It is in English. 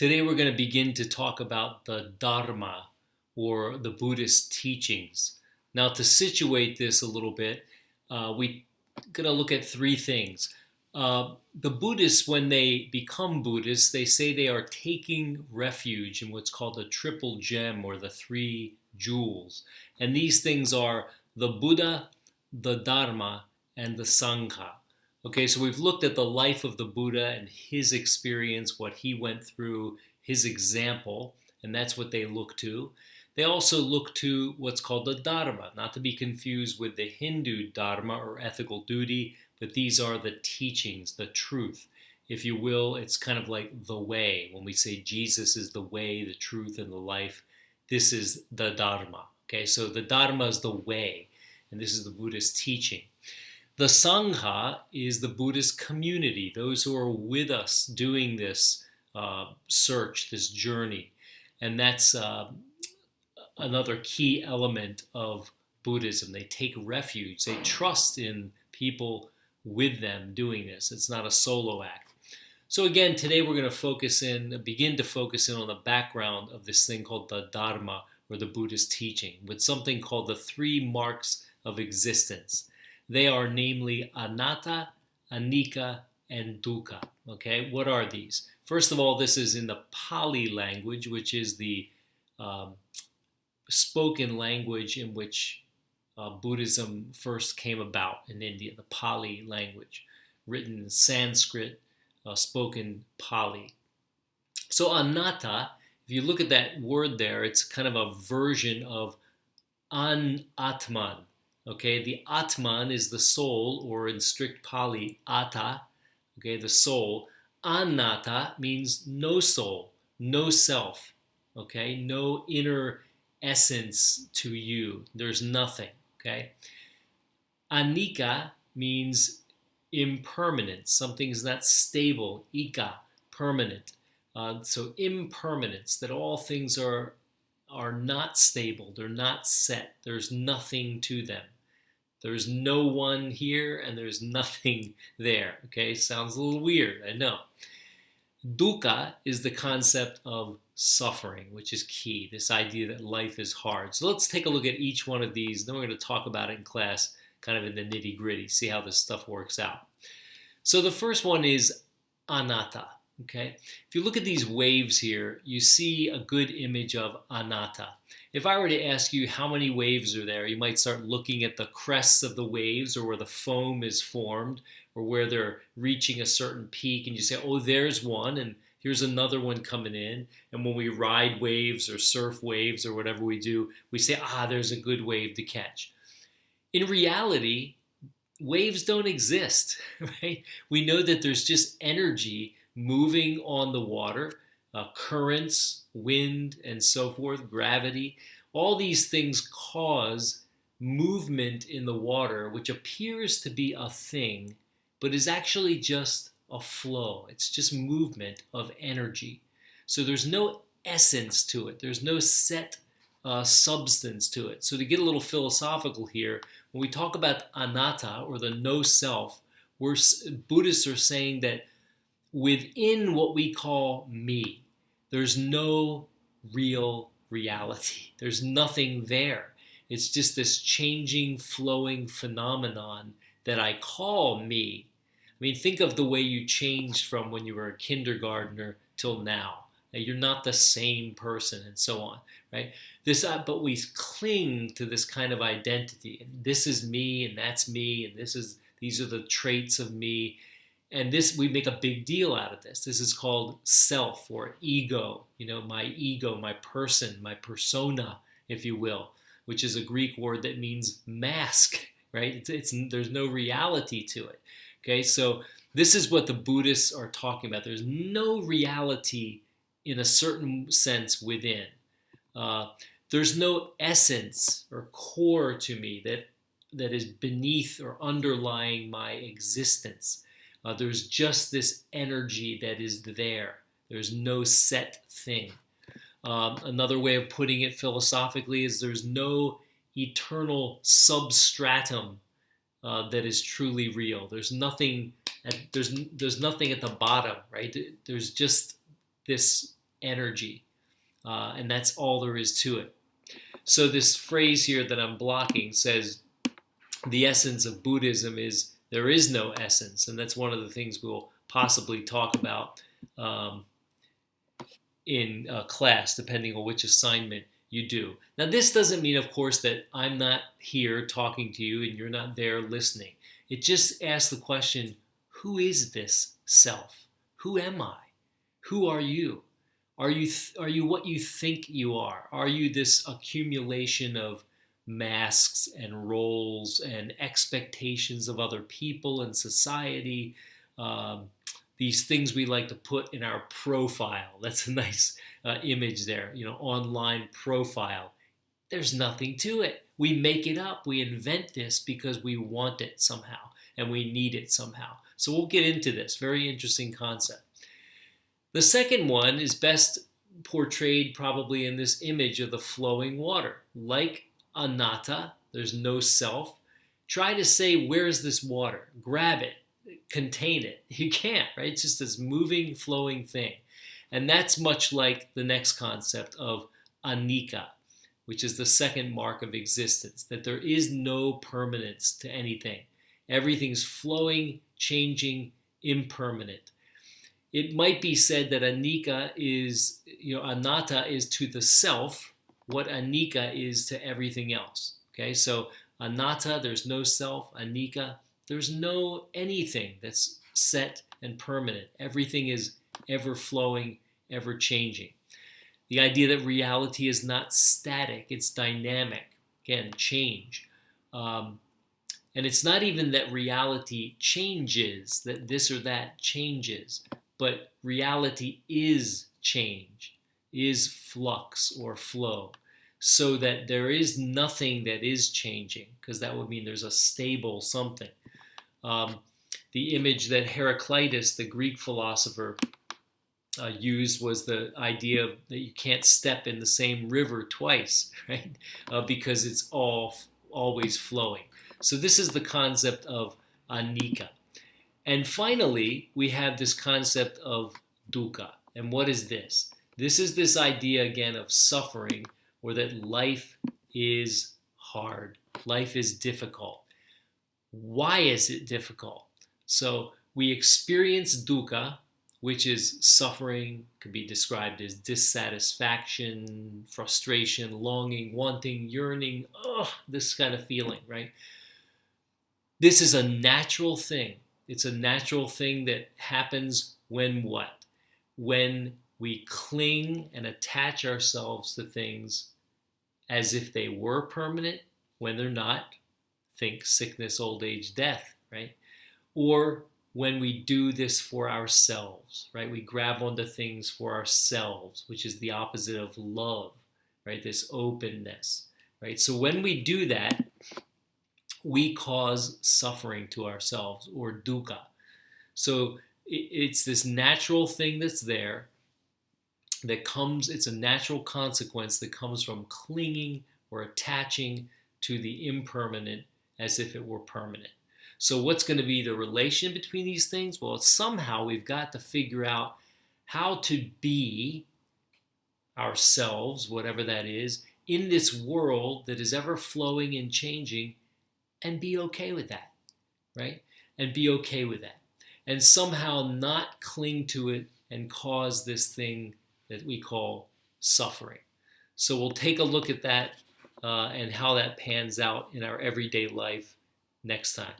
Today we're going to begin to talk about the Dharma or the Buddhist teachings. Now, to situate this a little bit, we're going to look at three things. The Buddhists, when they become Buddhists, they say they are taking refuge in what's called the triple gem or the three jewels. And these things are the Buddha, the Dharma, and the Sangha. Okay, so we've looked at the life of the Buddha and his experience, what he went through, his example, and that's what they look to. They also look to what's called the Dharma, not to be confused with the Hindu Dharma or ethical duty, but these are the teachings, the truth. If you will, it's kind of like the way. When we say Jesus is the way, the truth, and the life, this is the Dharma. Okay, so the Dharma is the way, and this is the Buddhist teaching. The Sangha is the Buddhist community, those who are with us doing this search, this journey. And that's another key element of Buddhism. They take refuge, they trust in people with them doing this. It's not a solo act. So again, today we're going to begin to focus in on the background of this thing called the Dharma or the Buddhist teaching, with something called the three marks of existence. They are namely anatta, anicca, and dukkha. Okay, what are these? First of all, this is in the Pali language, which is the spoken language in which Buddhism first came about in India, the Pali language, written in Sanskrit, spoken Pali. So anatta, if you look at that word there, it's kind of a version of an-atman. Okay, the Atman is the soul, or in strict Pali, Atta, okay, the soul. Anatta means no soul, no self, okay, no inner essence to you. There's nothing, okay. Anicca means impermanence. Something is not stable. Ika, permanent. So impermanence, that all things are not stable. They're not set. There's nothing to them. There's no one here and there's nothing there. Okay, sounds a little weird, I know. Dukkha is the concept of suffering, which is key, this idea that life is hard. So let's take a look at each one of these. Then we're going to talk about it in class, kind of in the nitty gritty, see how this stuff works out. So the first one is anatta. Okay, if you look at these waves here, you see a good image of anatta. If I were to ask you how many waves are there, you might start looking at the crests of the waves or where the foam is formed or where they're reaching a certain peak, and you say, oh, there's one, and here's another one coming in. And when we ride waves or surf waves or whatever we do, we say, there's a good wave to catch. In reality, waves don't exist, right? We know that there's just energy moving on the water, currents, wind, and so forth, gravity. All these things cause movement in the water, which appears to be a thing, but is actually just a flow. It's just movement of energy. So there's no essence to it. There's no set substance to it. So to get a little philosophical here, when we talk about anatta or the no self, Buddhists are saying that within what we call me, there's no real reality. There's nothing there. It's just this changing, flowing phenomenon that I call me. I mean, think of the way you changed from when you were a kindergartner till now. You're not the same person and so on, right? But we cling to this kind of identity. And this is me and that's me and these are the traits of me. And we make a big deal out of this. This is called self or ego, my ego, my person, my persona, if you will, which is a Greek word that means mask, right? There's no reality to it. Okay, so this is what the Buddhists are talking about. There's no reality in a certain sense within. There's no essence or core to me that is beneath or underlying my existence. There's just this energy that is there. There's no set thing. Another way of putting it philosophically is there's no eternal substratum that is truly real. There's nothing. There's nothing at the bottom, right? There's just this energy. And that's all there is to it. So this phrase here that I'm blocking says the essence of Buddhism is there is no essence. And that's one of the things we'll possibly talk about in class, depending on which assignment you do. Now, this doesn't mean, of course, that I'm not here talking to you and you're not there listening. It just asks the question, who is this self? Who am I? Who are you? Are you what you think you are? Are you this accumulation of masks and roles and expectations of other people and society? These things we like to put in our profile. That's a nice image there, online profile. There's nothing to it. We make it up. We invent this because we want it somehow and we need it somehow. So we'll get into this. Very interesting concept. The second one is best portrayed probably in this image of the flowing water. Like anatta, there's no self. Try to say, where's this water? Grab it, contain it. You can't, right? It's just this moving, flowing thing. And that's much like the next concept of anicca, which is the second mark of existence, that there is no permanence to anything. Everything's flowing, changing, impermanent. It might be said that anicca is, anatta is to the self what anicca is to everything else. Okay, so anatta, there's no self. Anicca, there's no anything that's set and permanent. Everything is ever flowing, ever changing. The idea that reality is not static, it's dynamic. Again, change. And it's not even that reality changes, that this or that changes. But reality is change, is flux or flow, so that there is nothing that is changing, because that would mean there's a stable something. The image that Heraclitus, the Greek philosopher, used was the idea that you can't step in the same river twice, right? Because it's always flowing. So this is the concept of anicca. And finally, we have this concept of dukkha. And what is this? This is this idea, again, of suffering, or that life is hard. Life is difficult. Why is it difficult? So we experience dukkha, which is suffering, could be described as dissatisfaction, frustration, longing, wanting, yearning, this kind of feeling, right? This is a natural thing. It's a natural thing that happens when what? When we cling and attach ourselves to things as if they were permanent when they're not. Think sickness, old age, death, right? Or when we do this for ourselves, right? We grab onto things for ourselves, which is the opposite of love, right? This openness, right? So when we do that, we cause suffering to ourselves, or dukkha. So it's this natural thing that's there that comes, it's a natural consequence that comes from clinging or attaching to the impermanent as if it were permanent. So what's going to be the relation between these things? Well, somehow we've got to figure out how to be ourselves, whatever that is, in this world that is ever flowing and changing, and be okay with that, right? And be okay with that. And somehow not cling to it and cause this thing that we call suffering. So we'll take a look at that and how that pans out in our everyday life next time.